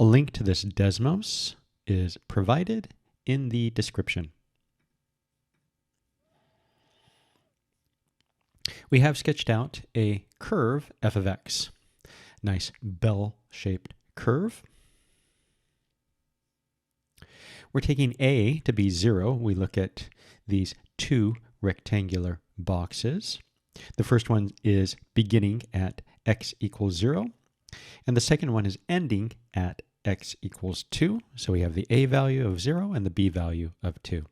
A link to this desmos is provided in the description. We have sketched out a curve f of x. Nice bell-shaped curve. We're taking a to be 0. We look at these two rectangular boxes. The first one is beginning at x equals 0, and the second one is ending at x equals 2. So we have the a value of 0 and the b value of 2.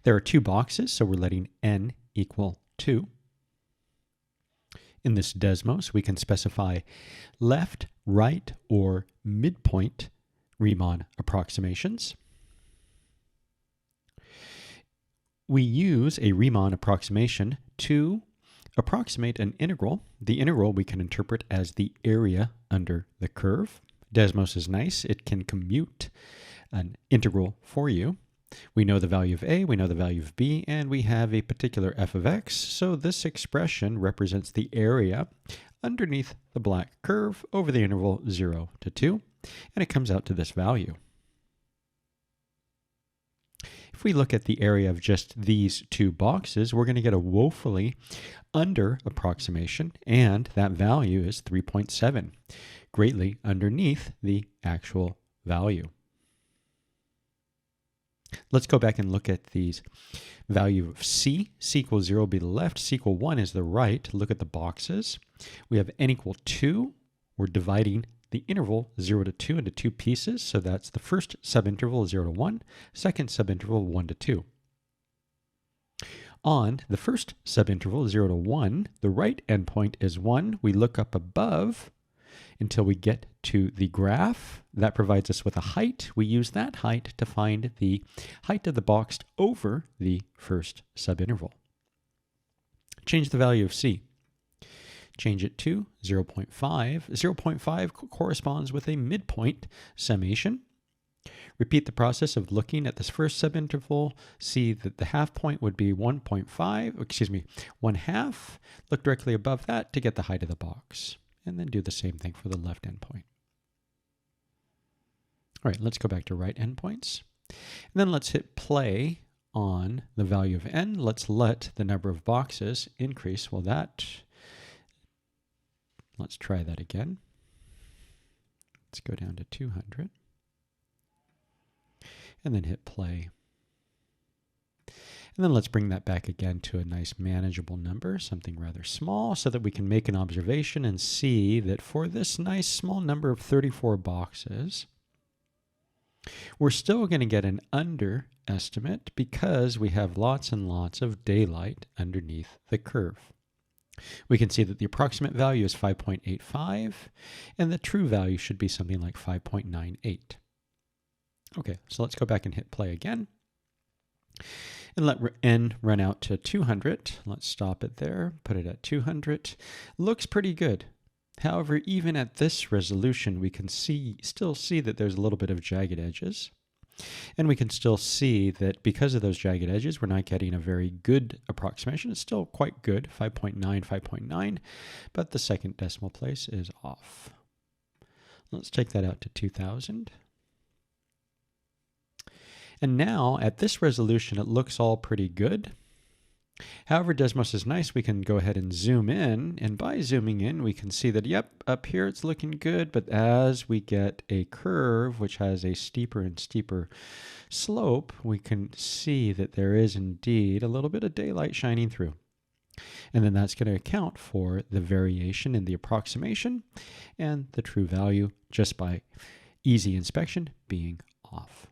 There are two boxes, so we're letting n equal 2. In this desmos, we can specify left, right, or midpoint Riemann approximations. We use a Riemann approximation to approximate an integral. The integral we can interpret as the area under the curve. Desmos is nice. It can commute an integral for you. We know the value of a, we know the value of b, and we have a particular f of x. So this expression represents the area underneath the black curve over the interval 0 to 2, and it comes out to this value. If we look at the area of just these two boxes, we're going to get a woefully under approximation, and that value is 3.7, greatly underneath the actual value. Let's go back and look at these value of c. C equals 0 will be the left, c equal 1 is the right. Look at the boxes. We have n equal 2. We're dividing the interval 0 to 2 into two pieces, so that's the first subinterval 0 to 1, second subinterval 1 to 2. On the first subinterval 0 to 1, the right endpoint is 1. We look up above until we get to the graph. That provides us with a height. We use that height to find the height of the box over the first subinterval. Change the value of c. Change it to 0.5. 0.5 corresponds with a midpoint summation. Repeat the process of looking at this first subinterval. See that the half point would be 1 half. Look directly above that to get the height of the box. And then do the same thing for the left endpoint. All right, let's go back to right endpoints. And then let's hit play on the value of n. Let's let the number of boxes increase. Well, let's try that again. Let's go down to 200. And then hit play. And then let's bring that back again to a nice manageable number, something rather small, so that we can make an observation and see that for this nice small number of 34 boxes, we're still going to get an underestimate because we have lots and lots of daylight underneath the curve. We can see that the approximate value is 5.85, and the true value should be something like 5.98. Okay, so let's go back and hit play again. And let n run out to 200. Let's stop it there, put it at 200. Looks pretty good. However, even at this resolution, we can still see that there's a little bit of jagged edges. And we can still see that because of those jagged edges, we're not getting a very good approximation. It's still quite good, 5.9, 5.9, but the second decimal place is off. Let's take that out to 2000. And now, at this resolution, it looks all pretty good. However, Desmos is nice. We can go ahead and zoom in. And by zooming in, we can see that, yep, up here it's looking good. But as we get a curve, which has a steeper and steeper slope, we can see that there is indeed a little bit of daylight shining through. And then that's going to account for the variation in the approximation and the true value just by easy inspection being off.